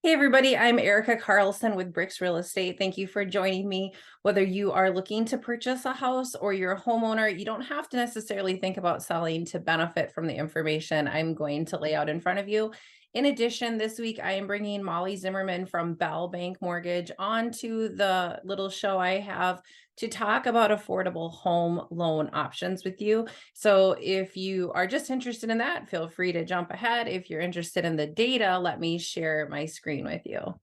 Hey everybody, I'm Erica Carlson with Bricks Real Estate. Thank you for joining me. Whether you are looking to purchase a house or you're a homeowner, you don't have to necessarily think about selling to benefit from the information I'm going to lay out in front of you. In addition, this week I am bringing Molly Zimmerman from Bell Bank Mortgage onto the little show I have to talk about affordable home loan options with you. So if you are just interested in that, feel free to jump ahead. If you're interested in the data, let me share my screen with you.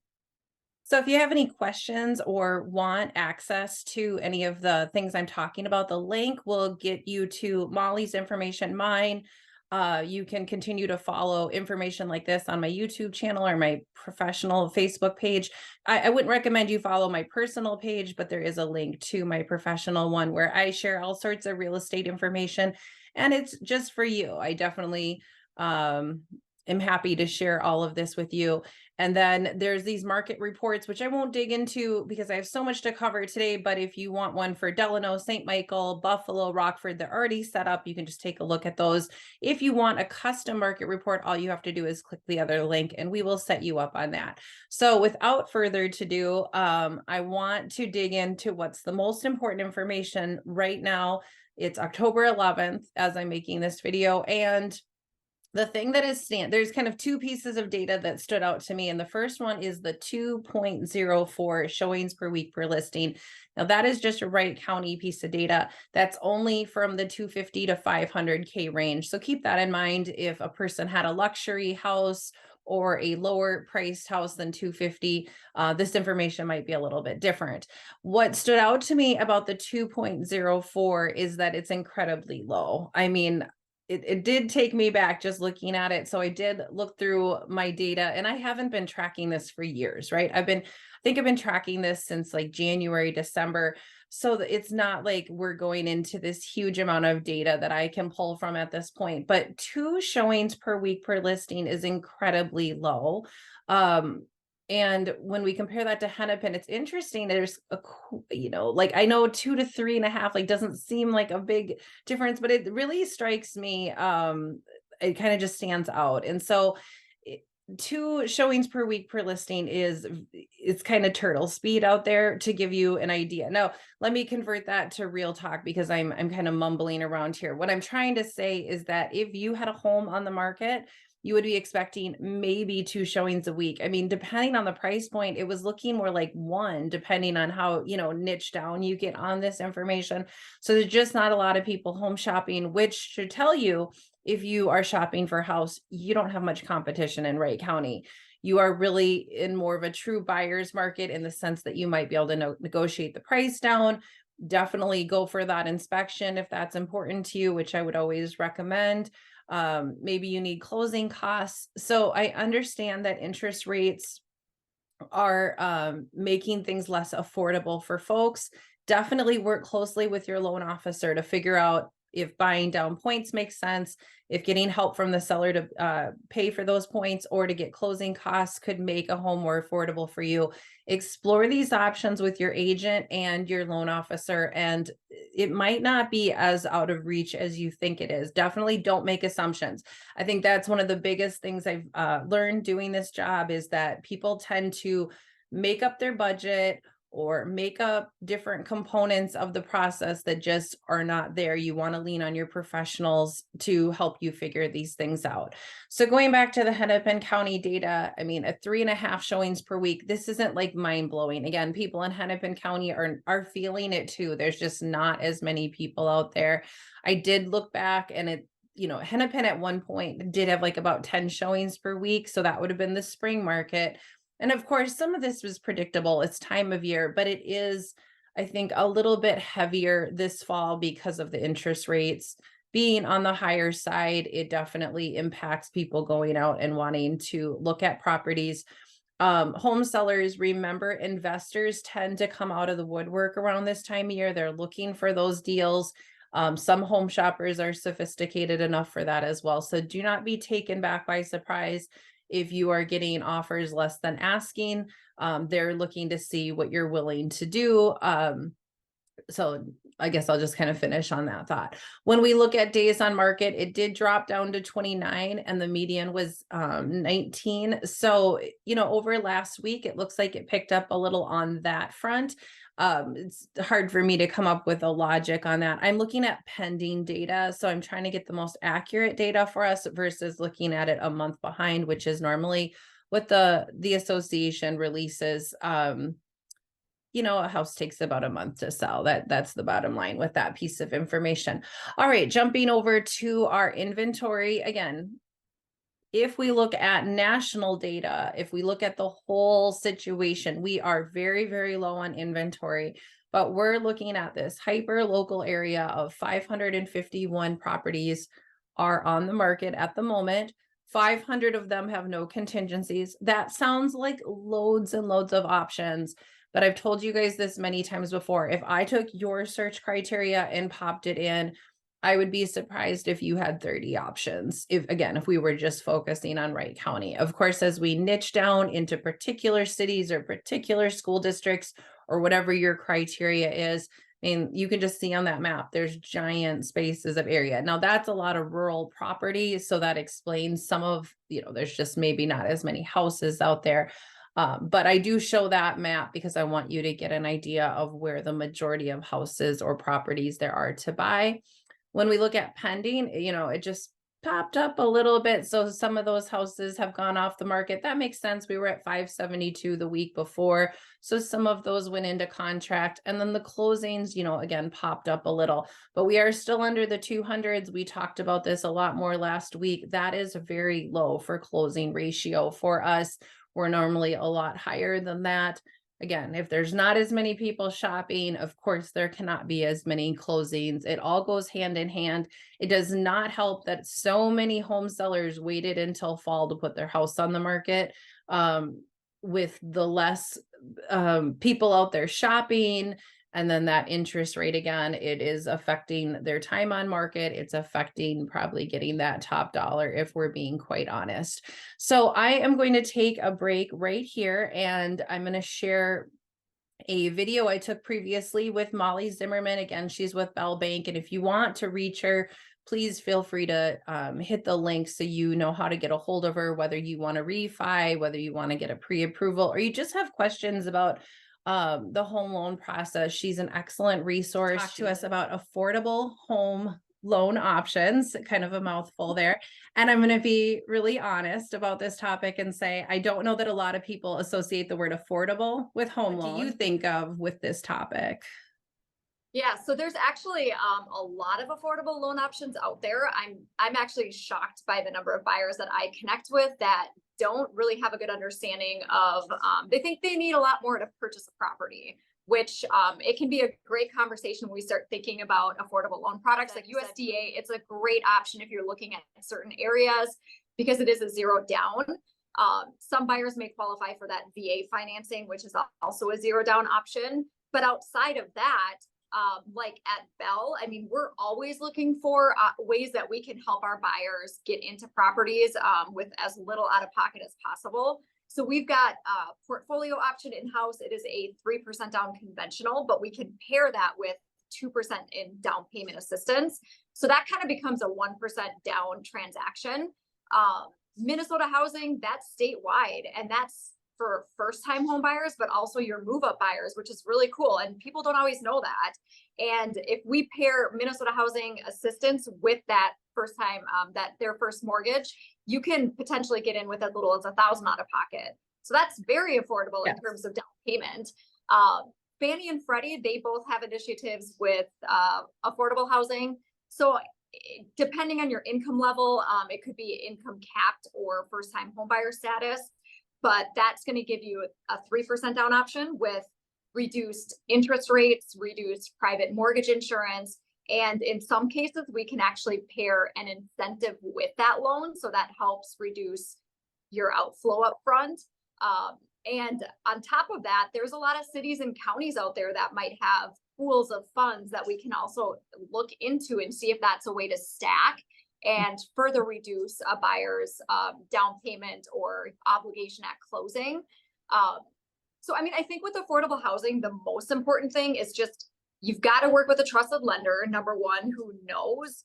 So if you have any questions or want access to any of the things I'm talking about, the link will get you to Molly's information, mine. You can continue to follow information like this on my YouTube channel or my professional Facebook page. I wouldn't recommend you follow my personal page, but there is a link to my professional one where I share all sorts of real estate information, and it's just for you. I definitely am happy to share all of this with you. And then there's these market reports, which I won't dig into because I have so much to cover today. But if you want one for Delano, St. Michael, Buffalo, Rockford, they're already set up. You can just take a look at those. If you want a custom market report, all you have to do is click the other link and we will set you up on that. So without further ado, I want to dig into what's the most important information right now. It's October 11th as I'm making this video, and the thing that is there's kind of two pieces of data that stood out to me. And the first one is the 2.04 showings per week per listing. Now that is just a Wright County piece of data. That's only from the 250 to 500K range. So keep that in mind. If a person had a luxury house or a lower priced house than 250, this information might be a little bit different. What stood out to me about the 2.04 is that it's incredibly low. I mean, it did take me back just looking at it. So I did look through my data, and I haven't been tracking this for years, right? I think I've been tracking this since like January, December. So it's not like we're going into this huge amount of data that I can pull from at this point, but 2 showings per week per listing is incredibly low. And when we compare that to Hennepin, it's interesting. There's like I know 2 to 3.5, like doesn't seem like a big difference, but it really strikes me. It kind of just stands out. And so 2 showings per week per listing it's kind of turtle speed out there to give you an idea. Now, let me convert that to real talk because I'm kind of mumbling around here. What I'm trying to say is that if you had a home on the market, you would be expecting maybe 2 showings a week. I mean, depending on the price point, it was looking more like 1, depending on how, niche down you get on this information. So there's just not a lot of people home shopping, which should tell you if you are shopping for a house, you don't have much competition in Wright County. You are really in more of a true buyer's market in the sense that you might be able to negotiate the price down. Definitely go for that inspection if that's important to you, which I would always recommend. Maybe you need closing costs. So I understand that interest rates are making things less affordable for folks. Definitely work closely with your loan officer to figure out if buying down points makes sense, if getting help from the seller to pay for those points or to get closing costs could make a home more affordable for you. Explore these options with your agent and your loan officer, and it might not be as out of reach as you think it is. Definitely don't make assumptions. I think that's one of the biggest things I've learned doing this job is that people tend to make up their budget or make up different components of the process that just are not there. You want to lean on your professionals to help you figure these things out. So going back to the Hennepin County data, I mean, a 3.5 showings per week, this isn't like mind blowing. Again, people in Hennepin County are feeling it too. There's just not as many people out there. I did look back and Hennepin at one point did have like about 10 showings per week. So that would have been the spring market. And of course, some of this was predictable. It's time of year, but it is, I think, a little bit heavier this fall because of the interest rates being on the higher side. It definitely impacts people going out and wanting to look at properties. Home sellers, remember, investors tend to come out of the woodwork around this time of year. They're looking for those deals. Some home shoppers are sophisticated enough for that as well. So do not be taken back by surprise if you are getting offers less than asking. They're looking to see what you're willing to do. So I guess I'll just kind of finish on that thought. When we look at days on market, it did drop down to 29 and the median was 19. So, over last week, it looks like it picked up a little on that front. It's hard for me to come up with a logic on that. I'm looking at pending data, so I'm trying to get the most accurate data for us versus looking at it a month behind, which is normally what the association releases. A house takes about a month to sell. That's the bottom line with that piece of information. All right, jumping over to our inventory again. If we look at national data, if we look at the whole situation, we are very, very low on inventory, but we're looking at this hyper local area of 551 properties are on the market at the moment. 500 of them have no contingencies. That sounds like loads and loads of options, but I've told you guys this many times before. If I took your search criteria and popped it in, I would be surprised if you had 30 options. If we were just focusing on Wright County. Of course, as we niche down into particular cities or particular school districts or whatever your criteria is, I mean, you can just see on that map, there's giant spaces of area. Now that's a lot of rural property. So that explains some of, there's just maybe not as many houses out there. But I do show that map because I want you to get an idea of where the majority of houses or properties there are to buy. When we look at pending, it just popped up a little bit. So some of those houses have gone off the market. That makes sense. We were at 572 the week before. So some of those went into contract. And then the closings, again, popped up a little. But we are still under the 200s. We talked about this a lot more last week. That is very low for closing ratio for us. We're normally a lot higher than that. Again, if there's not as many people shopping, of course, there cannot be as many closings. It all goes hand in hand. It does not help that so many home sellers waited until fall to put their house on the market. With the less people out there shopping, and then that interest rate again, it is affecting their time on market. It's affecting probably getting that top dollar if we're being quite honest. So I am going to take a break right here and I'm going to share a video I took previously with Molly Zimmerman. Again, she's with Bell Bank. And if you want to reach her, please feel free to hit the link so you know how to get a hold of her, whether you want to refi, whether you want to get a pre-approval, or you just have questions about the home loan process. She's an excellent resource. Talk to us about affordable home loan options, kind of a mouthful there. And I'm going to be really honest about this topic and say, I don't know that a lot of people associate the word affordable with home loan. What do you think of with this topic? Yeah, so there's actually a lot of affordable loan options out there. I'm actually shocked by the number of buyers that I connect with that don't really have a good understanding of, they think they need a lot more to purchase a property, which it can be a great conversation when we start thinking about affordable loan products like USDA. It's a great option if you're looking at certain areas because it is a zero down. Some buyers may qualify for that VA financing, which is also a zero down option. But outside of that, like at Bell, I mean, we're always looking for ways that we can help our buyers get into properties with as little out of pocket as possible. So we've got a portfolio option in-house. It is a 3% down conventional, but we can pair that with 2% in down payment assistance. So that kind of becomes a 1% down transaction. Minnesota housing, that's statewide, and that's for first-time home buyers, but also your move-up buyers, which is really cool. And people don't always know that. And if we pair Minnesota housing assistance with that first time, that their first mortgage, you can potentially get in with as little as $1,000 out of pocket. So that's very affordable in terms of down payment. Fannie and Freddie, they both have initiatives with affordable housing. So depending on your income level, it could be income capped or first-time home buyer status. But that's going to give you a 3% down option with reduced interest rates, reduced private mortgage insurance. And in some cases, we can actually pair an incentive with that loan. So that helps reduce your outflow up front. And on top of that, there's a lot of cities and counties out there that might have pools of funds that we can also look into and see if that's a way to stack and further reduce a buyer's down payment or obligation at closing. So, I mean, I think with affordable housing, the most important thing is just You've got to work with a trusted lender, number one, who knows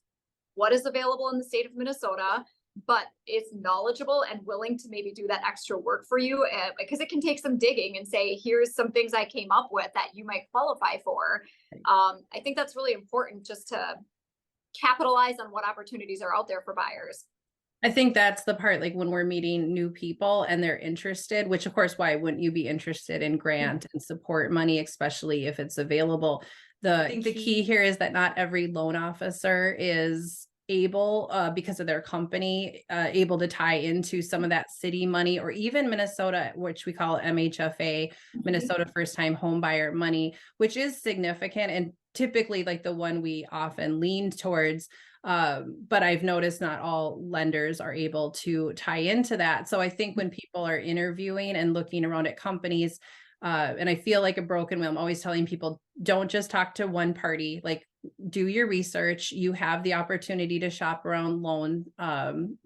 what is available in the state of Minnesota, but is knowledgeable and willing to maybe do that extra work for you, because it can take some digging and say, here's some things I came up with that you might qualify for. I think that's really important, just to capitalize on what opportunities are out there for buyers. I think that's the part, like when we're meeting new people and they're interested, which of course, why wouldn't you be interested in grant and support money, especially if it's available? I think the key here is that not every loan officer is able, because of their company, able to tie into some of that city money, or even Minnesota, which we call MHFA, Minnesota First Time Home Buyer money, which is significant and typically like the one we often lean towards. But I've noticed not all lenders are able to tie into that. So I think when people are interviewing and looking around at companies, and I feel like a broken wheel, I'm always telling people, don't just talk to one party, like do your research. You have the opportunity to shop around loan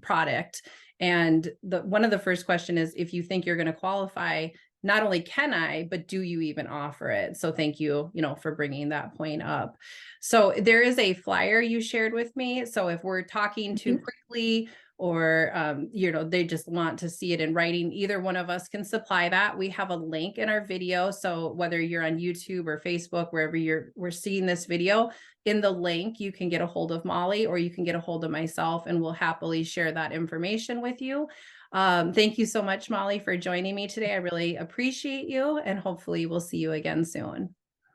product. And one of the first question is, if you think you're going to qualify, not only can I, but do you even offer it? So thank you, for bringing that point up. So there is a flyer you shared with me. So if we're talking too quickly, or they just want to see it in writing, either one of us can supply that. We have a link in our video. So whether you're on YouTube or Facebook, wherever we're seeing this video, in the link, you can get a hold of Molly, or you can get a hold of myself, and we'll happily share that information with you. Thank you so much, Molly, for joining me today. I really appreciate you, and hopefully we'll see you again soon.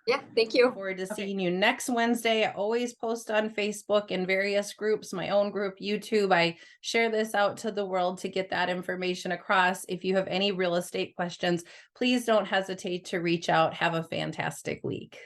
Yeah, thank you. Look forward to seeing you next Wednesday. I always post on Facebook in various groups, my own group, YouTube. I share this out to the world to get that information across. If you have any real estate questions, please don't hesitate to reach out. Have a fantastic week.